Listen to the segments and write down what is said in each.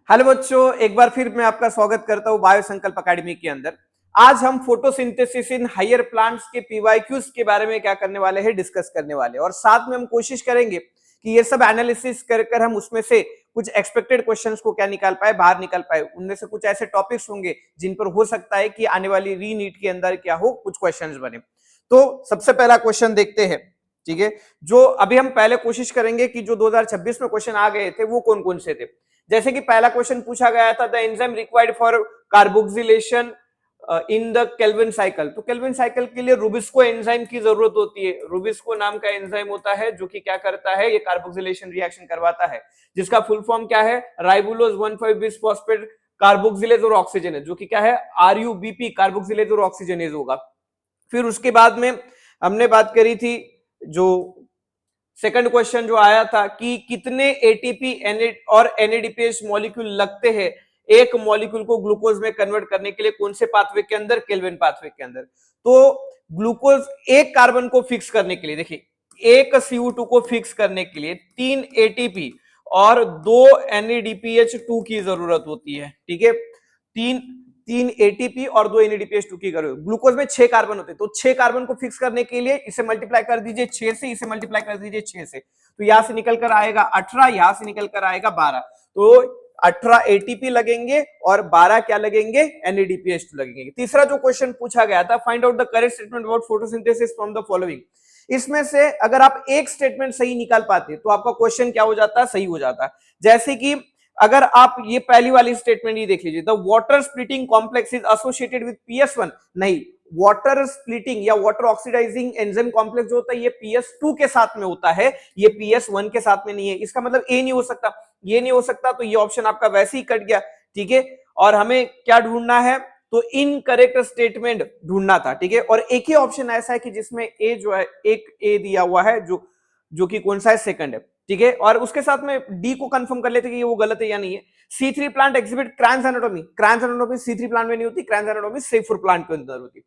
Hello बच्चों, एक बार फिर मैं आपका स्वागत करता हूं बायो संकल्प अकेडमी के अंदर। आज हम फोटोसिंथेसिस इन हायर प्लांट्स के पीवाईक्यूज के बारे में क्या करने वाले हैं, डिस्कस करने वाले हैं। और साथ में हम कोशिश करेंगे कि ये सब एनालिसिस कर हम उसमें से कुछ एक्सपेक्टेड क्वेश्चंस को क्या निकाल पाए, बाहर निकाल पाए। उनमें से कुछ ऐसे टॉपिक्स होंगे जिन पर हो सकता है कि आने वाली री नीट के अंदर क्या हो, कुछ क्वेश्चंस बने। तो सबसे पहला क्वेश्चन देखते हैं। ठीक है, जो अभी हम पहले कोशिश करेंगे कि जो 2026 में क्वेश्चन आ गए थे वो कौन कौन से थे। जैसे कि पहला क्वेश्चन पूछा गया था, the enzyme required for carboxylation in the Calvin cycle. तो केल्विन साइकिल के लिए रुबिस्को एंजाइम की जरूरत होती है। रुबिस्को नाम का एंजाइम होता है जो कि क्या करता है, ये कार्बोक्सिलेशन रिएक्शन करवाता है, जिसका फुल फॉर्म क्या है, राइबोलोज 1,5 बिस्फॉस्फेट कार्बोक्सिलेज और ऑक्सीजनेज, जो कि क्या है, आरयूबीपी कार्बोक्सिलेज और ऑक्सीजनेज होगा। फिर उसके बाद में हमने बात करी थी, जो सेकंड क्वेश्चन जो आया था कि कितने एटीपी और एनएडीपीएच मॉलिक्यूल लगते हैं एक मॉलिक्यूल को ग्लूकोज में कन्वर्ट करने के लिए, कौन से पाथवे के अंदर, केल्विन पाथवे के अंदर। तो ग्लूकोज एक कार्बन को फिक्स करने के लिए, देखिए एक CO2 को फिक्स करने के लिए 3 एटीपी और 2 NADPH2 की जरूरत होती है। ठीक है, तीन तीन एटीपी और 2 NADPH2 की जरूरत। ग्लूकोज में 6 कार्बन होते हैं, तो 6 कार्बन को फिक्स करने के लिए इसे मल्टीप्लाई कर दीजिए 6 से, इसे मल्टीप्लाई कर दीजिए 6 से, तो यहां से निकल कर आएगा 18, यहां से निकल कर आएगा 12। तो 18 एटीपी लगेंगे और 12 क्या लगेंगे, NADPH2 लगेंगे। तीसरा जो क्वेश्चन पूछा गया था, find out the correct statement about photosynthesis from the following. इसमें से अगर आप एक स्टेटमेंट सही निकाल पाते तो आपका क्वेश्चन क्या हो जाता है, सही हो जाता है। जैसे कि अगर आप ये पहली वाली स्टेटमेंट ये देख लीजिए, the water splitting complex is associated with PS1। नहीं, वाटर स्प्लिटिंग या वाटर ऑक्सीडाइजिंग एंजाइम कॉम्प्लेक्स जो होता है ये PS2 के साथ में होता है, ये PS1 के साथ में नहीं है। इसका मतलब ए नहीं हो सकता, ये नहीं हो सकता, तो ये ऑप्शन आपका वैसे ही कट गया। ठीक है, और हमें क्या ढूंढना है, तो इनकरेक्ट स्टेटमेंट ढूंढना था। ठीक है, और एक ही ऑप्शन ऐसा है कि जिसमें ए जो है, एक ए दिया हुआ है जो कि कौन सा है, सेकंड है। ठीक है, और उसके साथ में डी को कंफर्म कर लेते कि ये वो गलत है या नहीं है। C3 plant exhibit क्रैंस anatomy. क्रैंस anatomy C3 plant में नहीं होती, क्रैंस एनाटॉमी C4 प्लांट के अंदर होती।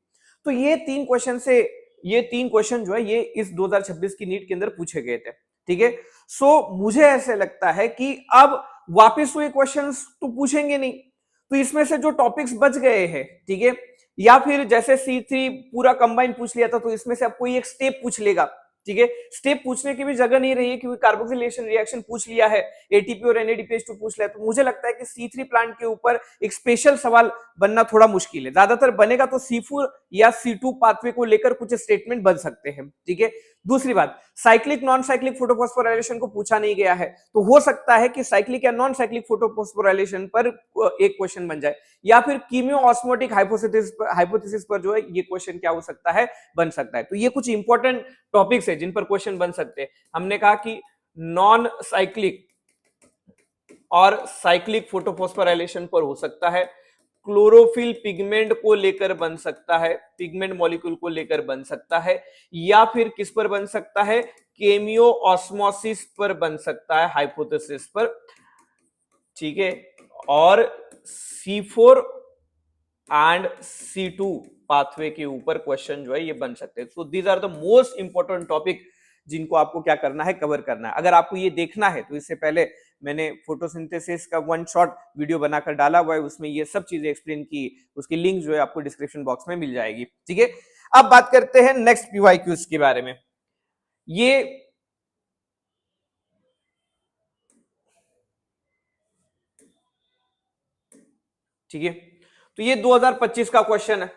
तो ये तीन क्वेश्चन जो है ये इस 2026 की नीट के अंदर पूछे गए थे। ठीक है, सो मुझे ऐसे लगता है कि अब वापस वो क्वेश्चंस तो पूछेंगे नहीं, तो इसमें से जो टॉपिक्स बच गए हैं, ठीक है, या फिर जैसे C3 पूरा कंबाइन पूछ लिया था, तो इसमें से अब कोई एक स्टेप पूछ लेगा। ठीक है, स्टेप पूछने की भी जगह नहीं रही है क्योंकि कार्बोक्सिलेशन रिएक्शन पूछ लिया है, एटीपी और NADPH2 पूछ लिया। तो मुझे लगता है कि C3 प्लांट के ऊपर एक स्पेशल सवाल बनना थोड़ा मुश्किल है। ज्यादातर बनेगा तो C4 या C2 पाथवे को लेकर कुछ स्टेटमेंट बन सकते हैं। ठीक है, दूसरी बात, साइक्लिक नॉन साइक्लिक फोटोफॉस्फोराइलेशन को पूछा नहीं गया है, तो हो सकता है कि साइक्लिक या नॉन साइक्लिक फोटोफॉस्फोराइलेशन पर एक क्वेश्चन बन जाए, या फिर कीमियो ऑस्मोटिक हाइपोथेसिस पर जो है ये क्वेश्चन क्या हो सकता है, बन सकता है। तो ये कुछ इंपॉर्टेंट टॉपिक्स है जिन पर क्वेश्चन बन सकते हैं। हमने कहा कि नॉन साइक्लिक और साइक्लिक फोटोफॉस्फोराइलेशन पर हो सकता है, क्लोरोफिल पिगमेंट को लेकर बन सकता है, पिगमेंट मॉलिक्यूल को लेकर बन सकता है, या फिर किस पर बन सकता है, केमियो ऑस्मोसिस पर बन सकता है, हाइपोथेसिस पर। ठीक है, और C4 एंड C2 पाथवे के ऊपर क्वेश्चन जो है ये बन सकते हैं। So these are the most important topic जिनको आपको क्या करना है, कवर करना है। अगर आपको ये देखना है तो इससे पहले मैंने फोटोसिंथेसिस का 1 शॉर्ट वीडियो बनाकर डाला हुआ है, उसमें ये सब चीजें एक्सप्लेन की, उसकी लिंक जो है आपको डिस्क्रिप्शन बॉक्स में मिल जाएगी। ठीक है, अब बात करते हैं नेक्स्ट PYQs के बारे में। ये ठीक है, तो ये 2025 का क्वेश्चन है।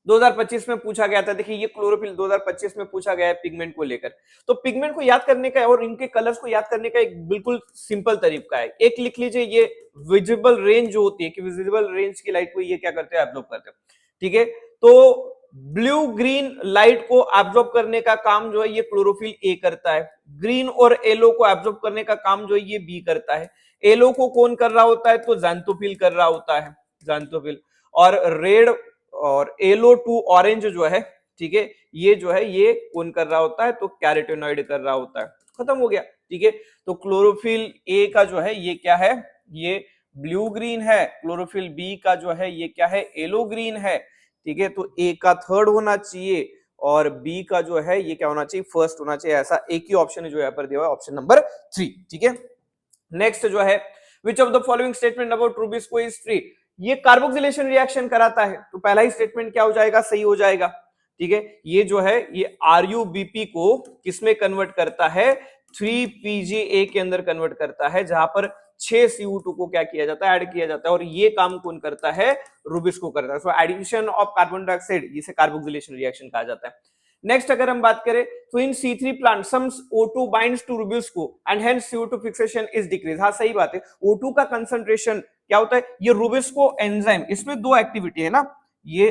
2025 में पूछा गया था, देखिए ये क्लोरोफिल 2025 में पूछा गया है पिगमेंट को लेकर। तो पिगमेंट को याद करने का और इनके कलर्स को याद करने का एक बिल्कुल सिंपल तरीका है। एक लिख लीजिए, ये विजिबल रेंज जो होती है कि विजिबल रेंज की लाइट को ये क्या करते हैं, एब्जॉर्ब करते हैं। ठीक है, तो ब्लू ग्रीन लाइट को एब्जॉर्ब करने का काम जो है ये क्लोरोफिल ए करता है। ग्रीन और येलो को एब्जॉर्ब करने का काम जो है ये बी करता है। येलो को कौन कर रहा होता है, तो ज़ैंथोफिल कर रहा होता है, ज़ैंथोफिल। और रेड और येलो टू ऑरेंज जो है, ठीक है, ये जो है ये कौन कर रहा होता है, तो कैरोटेनॉइड कर रहा होता है। खत्म हो गया। ठीक है, तो क्लोरोफिल ए का जो है ये क्या है, ये ब्लू ग्रीन है। क्लोरोफिल बी का जो है ये क्या है, येलो ग्रीन है। ठीक है, तो ए का थर्ड होना चाहिए और बी का जो है ये क्या होना चाहिए, फर्स्ट होना चाहिए। ऐसा एक ही ऑप्शन है जो यहाँ पर दिया हुआ है, ऑप्शन नंबर 3। ठीक है, नेक्स्ट जो है which of the following statement about Rubisco is true? ये कार्बोक्सिलेशन रिएक्शन कराता है, तो पहला ही स्टेटमेंट क्या हो जाएगा, सही हो जाएगा। ठीक है, ये जो है ये RuBP को किसमें कन्वर्ट करता है, 3PGA के अंदर कन्वर्ट करता है, जहां पर 6 CO2 को क्या किया जाता है, ऐड किया जाता है, और ये काम कौन करता है, रुबिस्को करता है। So addition of carbon dioxide, इसे कार्बोक्सिलेशन रिएक्शन कहा जाता है। नेक्स्ट अगर हम बात करें तो in C3 plant some O2 binds to RuBisCO and hence CO2 fixation is decrease. हाँ सही बात है, O2 का कंसंट्रेशन क्या होता है, ये रुबिस्को एंजाइम, इसमें दो एक्टिविटी है ना, ये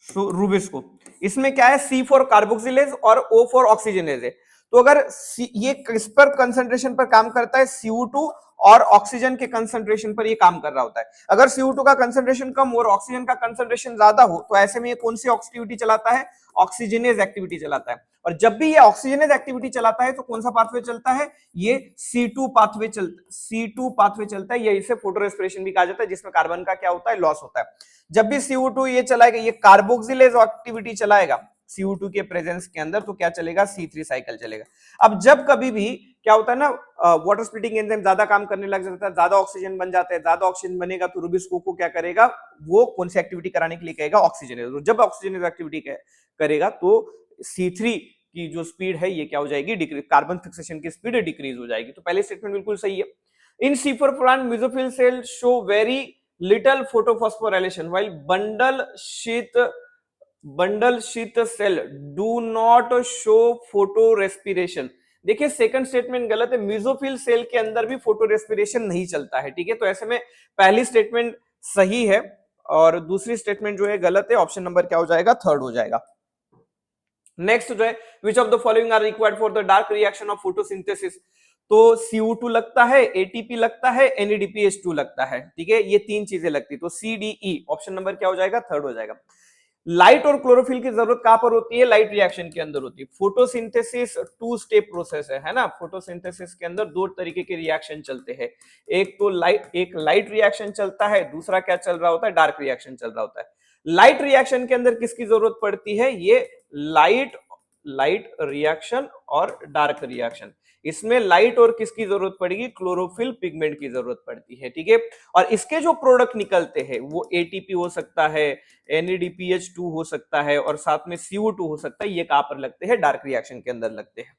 रुबिस्को, इसमें क्या है, C फॉर कार्बोक्सिलेज और O फॉर ऑक्सीजनेज है। तो अगर ये किस पर कंसंट्रेशन पर काम करता है, CO2 और ऑक्सीजन के कंसंट्रेशन पर ये काम कर रहा होता है। अगर CO2 का कंसंट्रेशन कम और ऑक्सीजन का कंसंट्रेशन ज्यादा हो तो ऐसे में ये कौन सी एक्टिविटी चलाता है, ऑक्सीजनेज एक्टिविटी चलाता है। और जब भी ये ऑक्सीजनेज एक्टिविटी चलाता है तो कौन सा पाथवे चलता है, ये C2 पाथवे चलता है। ये इसे फोटो रेस्पिरेशन भी कहा जाता है, जिसमें कार्बन का क्या होता है, लॉस होता है। जब भी CO2 ये चलाएगा, ये कार्बोक्सिलेज एक्टिविटी चलाएगा CO2 के प्रेजेंस के अंदर, तो क्या चलेगा, C3 साइकिल चलेगा। अब जब कभी भी क्या होता है ना, वाटर स्प्लिटिंग एंजाइम ज्यादा काम करने लग जाता है, ज्यादा ऑक्सीजन बन जाता है, ज्यादा ऑक्सीजन बनेगा तो रुबिस्को को क्या करेगा, वो कौन सी एक्टिविटी कराने के लिए कहेगा, ऑक्सीजन। जब ऑक्सीजन एक्टिविटी करेगा तो C3 की जो स्पीड है ये क्या हो जाएगी, डिक्रीज, कार्बन फिक्सेशन की स्पीड डिक्रीज हो जाएगी। तो पहले स्टेटमेंट बिल्कुल सही है। In C4 plant mesophyll cell show very little photophosphorylation while bundle sheath cell do not show photorespiration. देखिए सेकंड स्टेटमेंट गलत है, मेसोफिल सेल के अंदर भी फोटो रेस्पिरेशन नहीं चलता है। ठीक है, तो ऐसे में पहली स्टेटमेंट सही है और दूसरी स्टेटमेंट जो है गलत है। ऑप्शन नंबर क्या हो जाएगा, थर्ड हो जाएगा। नेक्स्ट जो है, which of the following are required for the dark reaction of photosynthesis? तो CO2 लगता है, ATP लगता है, NADPH2 लगता है। ठीक है, ये तीन चीजें लगती, तो CDE ऑप्शन नंबर क्या हो जाएगा, थर्ड हो जाएगा। लाइट और क्लोरोफिल की जरूरत कहां पर होती है, लाइट रिएक्शन के अंदर होती है। फोटोसिंथेसिस 2 स्टेप प्रोसेस है ना। फोटोसिंथेसिस के अंदर दो तरीके के रिएक्शन चलते हैं, एक तो लाइट रिएक्शन चलता है, दूसरा क्या चल रहा होता है, डार्क रिएक्शन चल रहा होता है। लाइट रिएक्शन के अंदर किसकी जरूरत पड़ती है, ये लाइट रिएक्शन और डार्क रिएक्शन। इसमें लाइट और किसकी जरूरत पड़ेगी, क्लोरोफिल पिगमेंट की जरूरत पड़ती है। ठीक है, और इसके जो प्रोडक्ट निकलते हैं वो ATP हो सकता है, NADPH2 हो सकता है और साथ में CO2 हो सकता है। ये कहां पर लगते हैं, डार्क रिएक्शन के अंदर लगते हैं।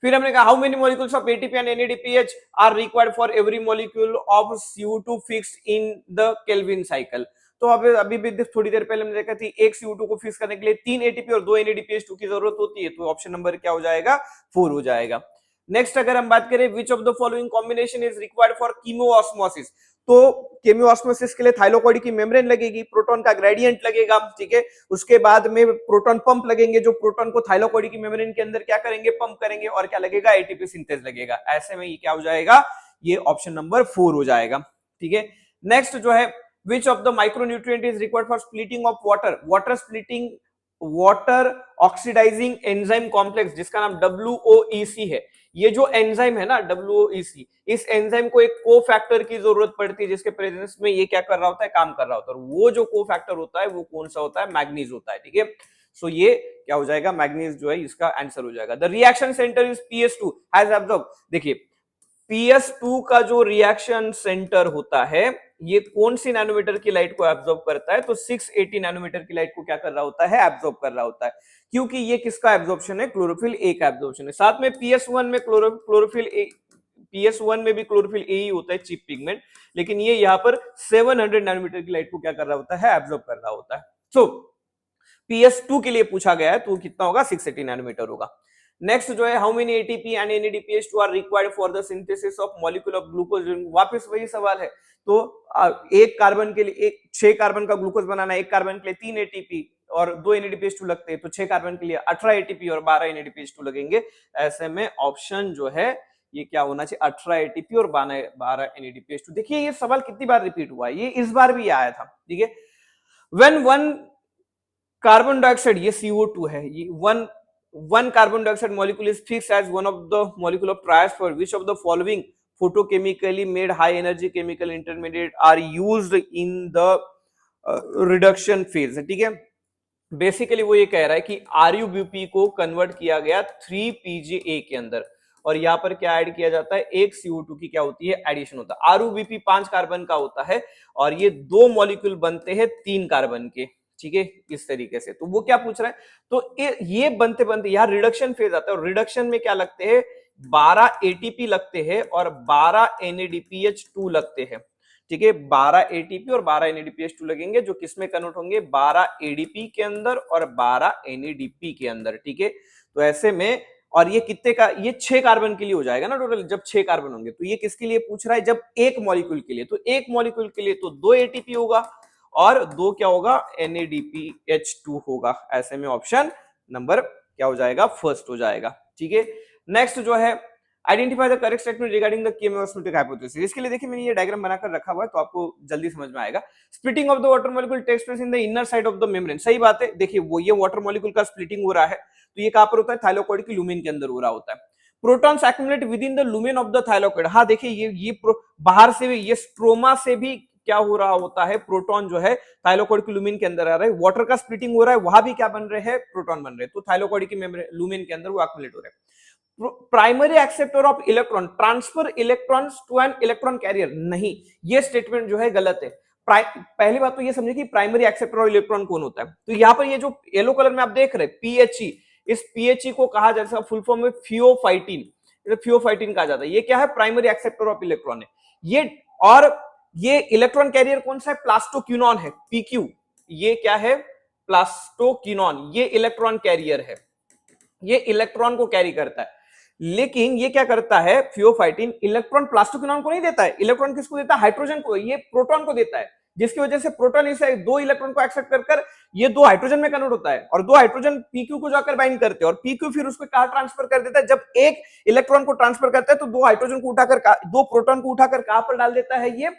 फिर हमने कहा how many molecules of ATP and NADPH are required for every molecule of CO2 fixed in the Calvin cycle. तो अभी भी थोड़ी देर पहले हमने देखा थी, एक CO2 को फिक्स करने के लिए 3 ATP और 2 NADPH2 की जरूरत होती है। तो ऑप्शन नंबर क्या हो जाएगा, 4 हो जाएगा। नेक्स्ट अगर हम बात करें, which of the following combination is required for chemiosmosis? तो केमियोऑस्मोसिस के लिए थाइलोकॉइड की मेम्ब्रेन लगेगी, प्रोटॉन का ग्रेडियंट लगेगा। ठीक है, उसके बाद में प्रोटॉन पंप लगेंगे, जो प्रोटॉन को थाइलोकॉइड की मेम्ब्रेन के अंदर क्या करेंगे, पंप करेंगे, और क्या लगेगा, ATP सिंथेस लगेगा। ऐसे में ये क्या हो जाएगा, ये ऑप्शन नंबर 4 हो जाएगा। ठीक है, नेक्स्ट जो है, which of the micronutrient is required for splitting of water splitting water oxidising enzyme complex, जिसका नाम WOEC है। ये जो एंजाइम है ना WOEC, इस एंजाइम को एक कोफैक्टर की जरूरत पड़ती है, जिसके प्रेजेंस में ये क्या कर रहा होता है, काम कर रहा होता है। वो जो कोफैक्टर होता है वो कौन सा होता है, मैग्नीज होता है। ठीक है, सो ये क्या हो जाएगा, मैग्नीज जो है इसका आंसर हो जाएगा। The reaction centre is PS2 has absorb. देखिए PS2 का जो रिएक्शन सेंटर होता है ये कौन सी नैनोमीटर की लाइट को एब्जॉर्ब करता है, तो 680 नैनोमीटर की लाइट को क्या कर रहा होता है, एब्जॉर्ब कर रहा होता है। क्योंकि ये किसका एब्जॉर्प्शन है, क्लोरोफिल ए का एब्जॉर्प्शन है। साथ में PS1 में क्लोरोफिल ए, PS1 में भी क्लोरोफिल ए ही होता है, चीप पिगमेंट, लेकिन ये यहाँ पर 700 नैनोमीटर की लाइट को क्या कर रहा होता है, एब्जॉर्ब कर रहा होता है। सो PS2 के लिए पूछा गया है तो कितना होगा, 680 नैनोमीटर होगा। नेक्स्ट जो है, how many ATP and NADPH2 are required for the synthesis of molecule of glucose. वापस वही सवाल है, तो एक कार्बन के लिए 6 कार्बन का ग्लूकोज बनाना, एक कार्बन के लिए 3 ATP और 2 NADPH2 लगते हैं, तो 6 कार्बन के लिए 18 ATP और 12 NADPH2 लगेंगे। ऐसे में ऑप्शन जो है ये क्या होना चाहिए, 18 ATP और 12 NADPH2। देखिए ये सवाल कितनी बार रिपीट हुआ है, ये इस बार भी आया था। ठीक है, व्हेन वन कार्बन डाइऑक्साइड, ये CO2 है, ये one carbon dioxide molecule is fixed as one of the molecule of trias for which of the following photochemically made high energy chemical intermediate are used in the reduction phase। ठीक है, basically वो ये कह रहा है कि RuBP को convert किया गया 3 PgA के अंदर, और यहाँ पर क्या ऐड किया जाता है, एक CO2 की क्या होती है, एडिशन होता है। आरयूबीपी 5 कार्बन का होता है और ये 2 मॉलिक्यूल बनते हैं 3 कार्बन के, ठीक है, इस तरीके से। तो वो क्या पूछ रहा है, तो ये बनते बनते यहाँ रिडक्शन फेज आता है, और रिडक्शन में क्या लगते हैं, 12 एटीपी लगते हैं और 12 NADPH2 लगते हैं, ठीक है। 12 एटीपी और 12 NADPH2 लगेंगे, जो किसमें कन्वर्ट होंगे, 12 एडीपी के अंदर और 12 NADP के अंदर, ठीक है। तो ऐसे में, और ये कितने का, ये 6 कार्बन के लिए हो जाएगा ना टोटल, जब 6 कार्बन होंगे। तो ये किसके लिए पूछ रहा है, जब एक मॉलिक्यूल के लिए, तो एक मॉलिक्यूल के लिए तो 2 एटीपी होगा और 2 क्या होगा, NADPH2 होगा। ऐसे में ऑप्शन नंबर क्या हो जाएगा, फर्स्ट हो जाएगा, ठीक है। नेक्स्ट जो है, identify the correct statement regarding the chemiosmotic hypothesis. इसके लिए देखिए मैंने ये डायग्राम बनाकर रखा हुआ है, तो आपको जल्दी समझ में आएगा। Splitting of the water molecule takes place in the inner side of the membrane. सही बात है, देखिए वो ये वाटर मॉलिक्यूल का स्प्लिटिंग हो रहा है, तो ये कहां पर होता है, थाइलाकोइड की लुमेन के अंदर हो रहा होता है। Protons accumulate with in the lumen of the thylakoid. हाँ देखिए, ये बाहर से भी, ये स्ट्रोमा से भी क्या हो रहा होता है, प्रोटॉन जो है थाइलाकोइड की लुमेन के अंदर आ रहा है। वाटर का स्प्लिटिंग हो रहा है, वहां भी क्या बन रहे हैं, प्रोटॉन बन रहे हैं, तो थाइलाकोइड की लुमेन के अंदर वो एक्युमुलेट हो रहे हैं। Primary acceptor of electron transfer electrons to an electron carrier, नहीं, ये स्टेटमेंट जो है गलत है। पहली बात तो ये समझिए कि प्राइमरी एक्सेप्टर ऑफ इलेक्ट्रॉन कौन होता है। तो यहां पर ये जो येलो कलर में आप देख रहे हैं पीएचई, इस पीएचई को कहा जाता है, फुल फॉर्म में फियोफाइटिन, फियोफाइटिन कहा जाता है। ये क्या है, प्राइमरी एक्सेप्टर ऑफ इलेक्ट्रॉन है ये। और ये इलेक्ट्रॉन कैरियर कौन सा है, प्लास्टोक्यूनॉन है, पीक्यू। ये क्या है, प्लास्टोक्यूनॉन, ये इलेक्ट्रॉन कैरियर है, ये इलेक्ट्रॉन को कैरी करता है। लेकिन ये क्या करता है, फियोफाइटिन इलेक्ट्रॉन प्लास्टोक्विनॉन को नहीं देता है, इलेक्ट्रॉन किसको देता है, हाइड्रोजन को, ये प्रोटॉन को देता है। जिसकी वजह से प्रोटॉन इसे 2 इलेक्ट्रॉन को एक्सेप्ट कर ये 2 हाइड्रोजन में कन्वर्ट होता है, और 2 हाइड्रोजन पीक्यू को जाकर बाइंड करते हैं, और पीक्यू फिर उसको कहां ट्रांसफर कर देता है, जब एक इलेक्ट्रॉन को ट्रांसफर करता है तो 2 हाइड्रोजन को उठाकर, 2 प्रोटॉन को उठाकर कहां पर डाल देता है, ये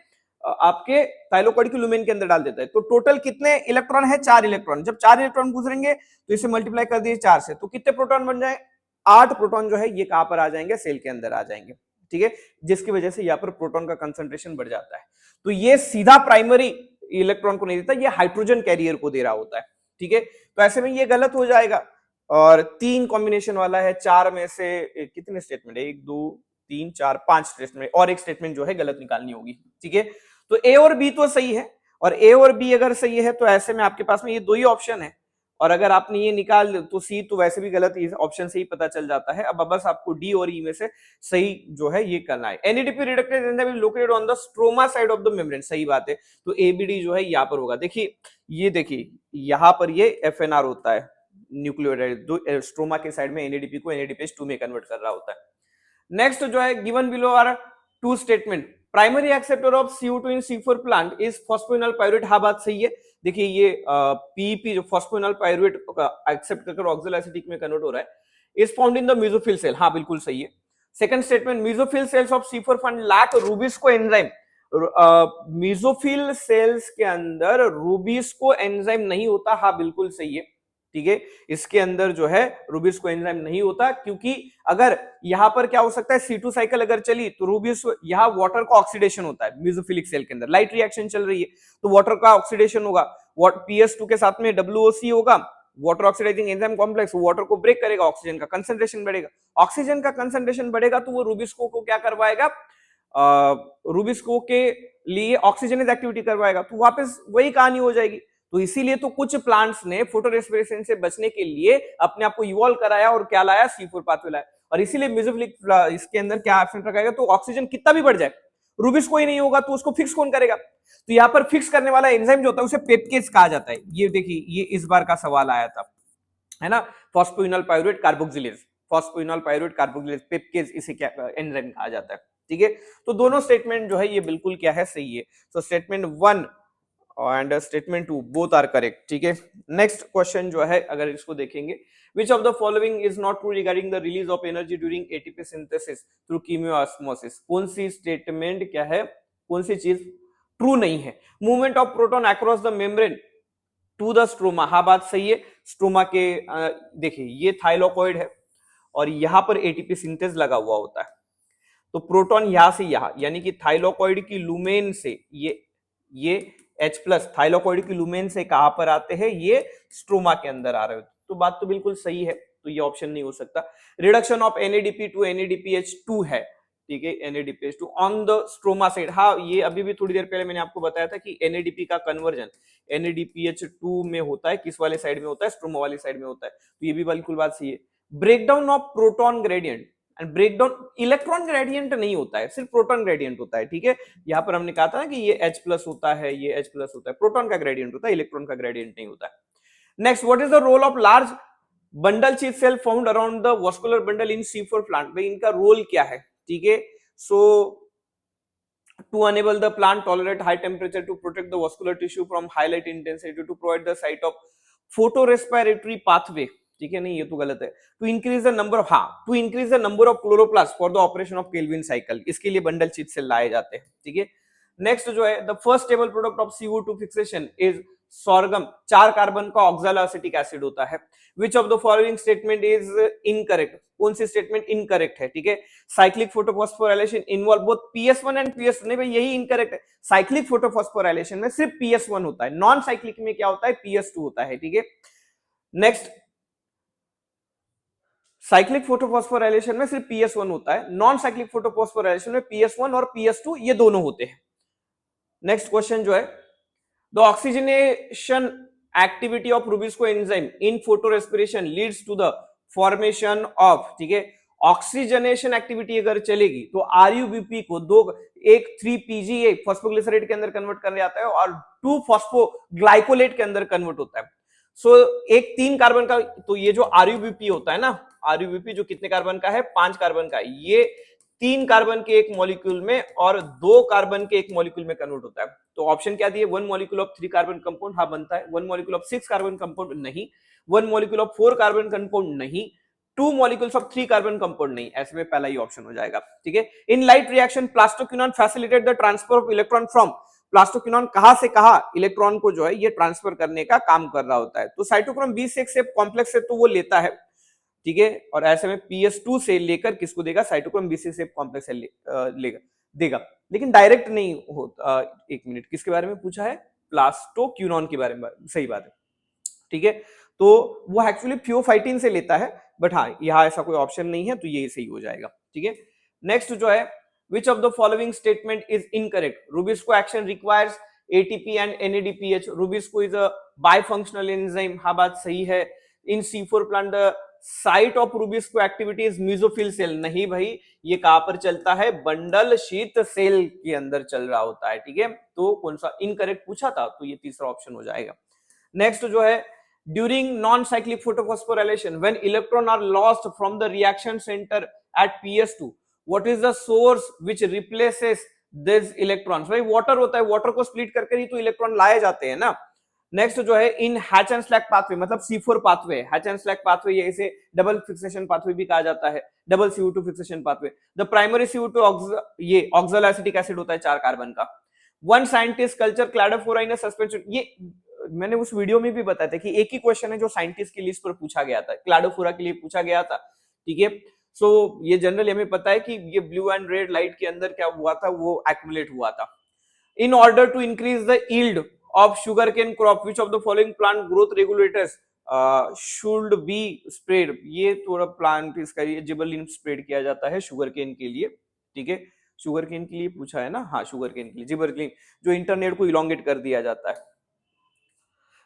आपके थाइलाकोइड की लुमेन के अंदर डाल देता है। तो टोटल कितने इलेक्ट्रॉन है, 4 इलेक्ट्रॉन। जब 4 इलेक्ट्रॉन गुजरेंगे तो इसे मल्टीप्लाई कर दिए 4 से, तो कितने प्रोटॉन बन जाए, 8 प्रोटॉन जो है ये कहां पर आ जाएंगे, सेल के अंदर आ जाएंगे, ठीक है। जिसकी वजह से यहाँ पर प्रोटॉन का कंसंट्रेशन बढ़ जाता है। तो ये सीधा प्राइमरी इलेक्ट्रॉन को नहीं देता, ये हाइड्रोजन कैरियर को दे रहा होता है, ठीक है। तो ऐसे में ये गलत हो जाएगा। और 3 कॉम्बिनेशन वाला है, 4 में से कितने स्टेटमेंट है, 1 2 3 4 5 स्टेटमेंट, और एक स्टेटमेंट जो है गलत निकालनी होगी, ठीक है। तो ए और बी तो सही है, और ए और बी अगर सही है तो ऐसे में आपके पास में ये 2 ही ऑप्शन है, और अगर आपने ये निकाल तो सी तो वैसे भी गलत, ऑप्शन से ही पता चल जाता है। अब बस आपको डी और ई में से सही जो है ये करना है। NADP reductase enzyme is located on the stroma side of the membrane, सही बात है। तो एबीडी जो है यहाँ पर होगा। देखिए ये देखिए यहाँ पर ये एफएनआर होता है, न्यूक्लियोटाइड, स्ट्रोमा के साइड में एनएडीपी को एनएडीपीएच 2 में कन्वर्ट कर रहा होता है। नेक्स्ट जो है, given below are 2 statement, primary acceptor of CO2 in C4 plant is phosphoenolpyruvate. हाँ बात सही है। देखिए ये पीपी जो फॉस्फोइनोल पाइरुवेट एक्सेप्ट करके ऑक्सैलोएसिटिक में कन्वर्ट हो रहा है, is found in the mesophyll cell. हाँ बिल्कुल सही है। Second statement, mesophyll cells of C4 plant lack rubisco enzyme. Mesophyll cells के अंदर रूबिस्को एंजाइम नहीं होता। हाँ बिल्कुल सही है, ठीक है। इसके अंदर जो है रूबिस्को एंजाइम नहीं होता, क्योंकि अगर यहां पर क्या हो सकता है, C2 साइकिल अगर चली तो रूबिस्को, यहां वाटर का ऑक्सीडेशन होता है मेसोफिलिक सेल के अंदर, लाइट रिएक्शन चल रही है तो वाटर का ऑक्सीडेशन होगा, PS2 के साथ में WOC होगा, water oxidising enzyme complex, water को ब्रेक करेगा, ऑक्सीजन का कंसंट्रेशन बढ़ेगा। ऑक्सीजन का कंसंट्रेशन बढ़ेगा तो वो रूबिस्को को क्या करवाएगा, रूबिस्को के लिए ऑक्सीजनेज एक्टिविटी करवाएगा, तो वापस वही कहानी हो जाएगी। तो इसीलिए तो कुछ प्लांट्स ने फोटो रेस्पिरेशन से बचने के लिए अपने आप को इवॉल्व कराया और क्या लाया, C4 पाथवे लाया। और इसीलिए मेसोफिलिक इसके अंदर क्या एब्सेंट रखा गया, तो ऑक्सीजन कितना भी बढ़ जाए रूबिस कोई नहीं होगा, तो उसको फिक्स कौन करेगा। तो यहाँ पर फिक्स करने वाला एंजाइम जो होता है उसे पेप्टेज कहा जाता है। ये देखिए ये इस बार का सवाल आया था, है ना, phosphoenol pyruvate carboxylase, phosphoenol pyruvate carboxylase peptase इसे क्या एंजाइम कहा जाता है, ठीक है। तो दोनों स्टेटमेंट जो है ये बिल्कुल क्या है, सही है। तो statement 1 and statement 2 both are correct, ठीक है। नेक्स्ट क्वेश्चन जो है अगर इसको देखेंगे, which of the following is not true regarding the release of energy during ATP synthesis through chemioosmosis। कौन सी स्टेटमेंट क्या है, कौन सी चीज ट्रू नहीं है। Movement of proton across the membrane to the stroma, हाँ बात सही है। स्ट्रोमा के देखिए ये थाइलाकोइड है और यहां पर एटीपी सिंथेस लगा हुआ होता है, तो प्रोटॉन यहां से यहां, यानी कि थाइलाकोइड की लुमेन से ये H प्लस थाइलाकोइड की लुमेन से कहां पर आते हैं, ये स्ट्रोमा के अंदर आ रहे हो। तो बात तो बिल्कुल सही है, तो ये ऑप्शन नहीं हो सकता। Reduction of NADP to NADPH2 है, ठीक है, NADPH2 on the stroma side. हाँ, ये अभी भी थोड़ी देर पहले मैंने आपको बताया था कि NADP का कन्वर्जन NADPH2 में होता है, किस वाले साइड में होता है, स्ट्रोमा वाली साइड में होता है, तो ये भी बिल्कुल बात सही है। Breakdown of proton gradient and breakdown, electron gradient नहीं होता है, सिर्फ प्रोटॉन ग्रेडियंट होता है, ठीक है। यहाँ पर हमने कहा था ना कि ये H प्लस होता है, ये H प्लस होता है, प्रोटॉन का ग्रेडियंट होता है, इलेक्ट्रॉन का ग्रेडियंट नहीं होता है। Next, what is the role of large bundle sheath cell found around the vascular bundle in C4 plant, भाई इनका रोल क्या है, ठीक है। सो to enable the plant tolerate high temperature, to protect the vascular tissue from high light intensity, to provide the site of photorespiratory pathway, ठीक है, नहीं ये तो गलत है। टू इंक्रीज द नंबर, हाँ, to increase the number of chloroplast for the operation of Calvin cycle, इसके लिए बंडल शीथ सेल लाए जाते हैं, ठीक है। नेक्स्ट जो है, the first stable product of CO2 fixation is sorghum, 4 carbon का ऑक्सालोएसिटिक एसिड होता है। Which of the following statement is incorrect, कौन सी स्टेटमेंट इनकरेक्ट है, ठीक है। Cyclic photophosphorylation involve both PS1 and PS2, नहीं भाई यही इनकरेक्ट है। साइक्लिक फोटोफॉस्फोराइलेशन में सिर्फ PS1 होता है, नॉन साइक्लिक में क्या होता है, PS2 होता है, ठीक है। नेक्स्ट, साइक्लिक फोटोफॉस्फोराइलेशन में सिर्फ PS1 होता है, नॉन साइक्लिक फोटोफॉस्फोराइलेशन में PS1 और PS2 ये दोनों होते हैं। नेक्स्ट क्वेश्चन जो है, the oxygenation activity of rubisco enzyme in photo respiration leads to the formation of, ठीक है। ऑक्सीजनेशन एक्टिविटी अगर चलेगी तो RUBP को एक 3PGA फॉस्फोग्लिसराइड के अंदर कन्वर्ट करने जाता है और 2 फॉस्फोग्लाइकोलेट के अंदर कन्वर्ट होता है। सो एक 3 कार्बन का, तो ये जो RUBP होता है ना, RUBP जो कितने कार्बन का है, 5 कार्बन का, ये 3 कार्बन के एक मॉलिक्यूल में और 2 कार्बन के एक मॉलिक्यूल में कन्वर्ट होता है। तो ऑप्शन क्या दिए, 1 मॉलिक्यूल ऑफ 3 कार्बन कंपाउंड, हाँ बनता है। 1 मॉलिक्यूल ऑफ 6 कार्बन कंपाउंड, नहीं। 1 मॉलिक्यूल ऑफ 4 कार्बन कंपाउंड, नहीं। 2 मॉलिक्यूल्स ऑफ 3 कार्बन कंपाउंड, नहीं। ऐसे में पहला ही ऑप्शन हो जाएगा, ठीक है। In light reaction plastoquinone facilitate the transfer of electron from, plastoquinone कहां से कहां इलेक्ट्रॉन को जो है ये ट्रांसफर करने का काम कर रहा होता है। तो साइटोक्रोम B6 कॉम्प्लेक्स से तो वो लेता है, ठीक है, और ऐसे में PS2 से लेकर किसको देगा, साइटोक्रोम B6 कॉम्प्लेक्स लेगा, देगा, लेकिन डायरेक्ट नहीं होता। एक मिनट, किसके बारे में पूछा है, प्लास्टोक्विनोन के बारे में, सही बात है, ठीक है। तो वो एक्चुअली थियोफाइटिन से लेता है, बट हाँ यहाँ ऐसा कोई ऑप्शन नहीं है, तो ये सही हो जाएगा, ठीक है। नेक्स्ट जो है, which of the following statement is incorrect, Rubisco action requires ATP and NADPH, Rubisco is a bifunctional enzyme, हाँ बात सही है। in C4 plant the site of Rubisco activity is mesophyll cell, नहीं भाई, ये कहां पर चलता है, बंडल शीत सेल के अंदर चल रहा होता है, ठीक है। तो कौन सा इनकरेक्ट पूछा था, तो ये तीसरा ऑप्शन हो जाएगा। नेक्स्ट जो है, during non-cyclic photophosphorilation when electron are lost from the reaction center at PS2, what is the source which replaces these electrons, भाई वाटर होता है, वाटर को स्प्लिट करके ही तो इलेक्ट्रॉन लाए जाते हैं ना। नेक्स्ट जो है, इन हैच एंड स्लैग पाथवे, मतलब C4 pathway, hatch and slag pathway, ये इसे डबल फिक्सेशन पाथवे भी कहा जाता है, double CO2 fixation pathway. The primary CO2 ये ऑक्सालोएसिटिक एसिड होता है 4 कार्बन का। One scientist culture Cladophora in suspension, ये मैंने उस वीडियो में भी बताया था कि एक ही क्वेश्चन है जो साइंटिस्ट की लिस्ट पर पूछा गया था, क्लैडोफोरा के लिए पूछा गया था, ठीक है। सो ये जनरली हमें पता है कि ये ब्लू एंड रेड लाइट के अंदर क्या हुआ था, वो एक्युमुलेट हुआ था। In order to increase the yield of sugar cane crop, which of the following plant growth regulators should be spread, ये थोड़ा प्लांट इसका जिबरलिन स्प्रेड किया जाता है शुगर केन के लिए, ठीक है। शुगर केन के लिए पूछा है ना, हाँ शुगर केन के लिए जिबरलिन, जो इंटरनेट को इलोंगेट कर दिया जाता है।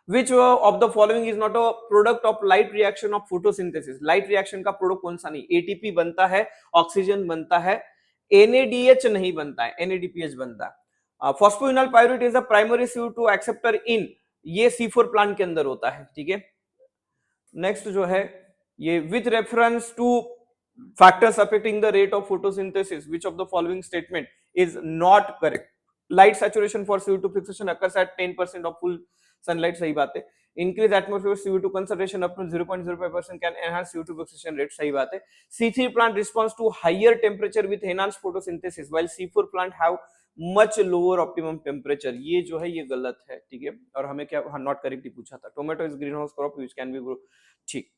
Which of the following is not a product of light reaction of photosynthesis, light reaction का प्रोडक्ट कौन सा नहीं, ATP बनता है, ऑक्सीजन बनता है, NADH नहीं बनता है, NADPH बनता है। Phosphoenol pyruvate is a primary CO2 acceptor in, ये C4 प्लांट के अंदर होता है, ठीक है। नेक्स्ट जो है, ये with reference two factors affecting the rate of photosynthesis, which of the following statement is not correct, light saturation for CO2 fixation occurs at 10% of full sunlight, सही बात है। Increase atmosphere CO2 concentration up to 0.05% can enhance CO2 fixation rate, सही बात है। C3 plant responds to higher temperature with enhanced photosynthesis while C4 plant have much lower optimum temperature, ये जो है ये गलत है, ठीक है। और हमें क्या, हाँ नॉट करेक्ट ही पूछा था। Tomato is greenhouse crop which can be grow, ठीक।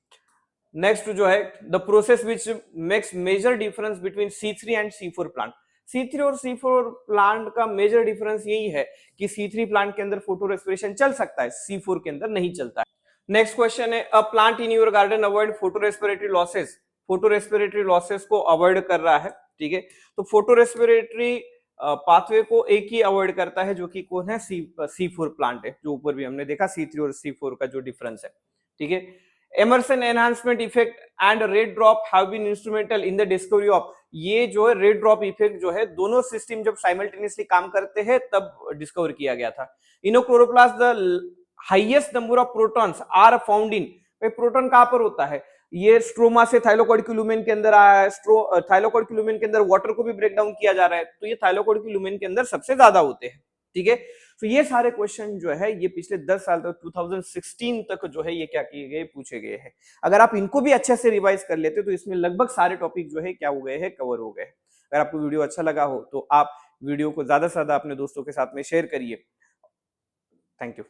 नेक्स्ट जो है, the process which makes major difference between C3 and C4 plant, C3 और C4 प्लांट का मेजर डिफरेंस यही है कि C3 प्लांट के अंदर फोटो रेस्पिरेशन चल सकता है, C4 के अंदर नहीं चलता है। नेक्स्ट क्वेश्चन है, a plant in your garden avoid photo respiratory losses, photo respiratory losses को अवॉइड कर रहा है, ठीक है। तो फोटो रेस्पिरेटरी पाथवे को एक ही अवॉइड करता है, जो कि कौन है, C4 प्लांट है, जो ऊपर भी हमने देखा C3 और C4 का जो डिफरेंस है, ठीक है। Emerson enhancement effect and red drop have been instrumental in the discovery of, ये जो है रेड ड्रॉप इफेक्ट जो है, दोनों सिस्टम जब साइमल्टेनियसली काम करते हैं तब डिस्कवर किया गया था। In chloroplast the highest number of protons are found in, proton कहां पर होता है, ये स्ट्रोमा से थाइलोकॉइड के लुमेन के अंदर आया है, थाइलोकॉइड के लुमेन के अंदर वाटर को भी ब्रेक डाउन किया जा रहा है, तो ये थाइलोकॉइड के लुमेन के अंदर सबसे ज्यादा होते हैं, ठीक है। तो ये सारे क्वेश्चन जो है ये पिछले 10 साल तक 2016 तक जो है ये क्या किए गए, पूछे गए हैं। अगर आप इनको भी अच्छे से रिवाइज कर लेते तो इसमें लगभग सारे टॉपिक जो है क्या हो गए हैं, कवर हो गए। अगर आपको वीडियो अच्छा लगा हो तो आप वीडियो को ज्यादा से ज्यादा अपने दोस्तों के साथ में शेयर करिए। Thank you.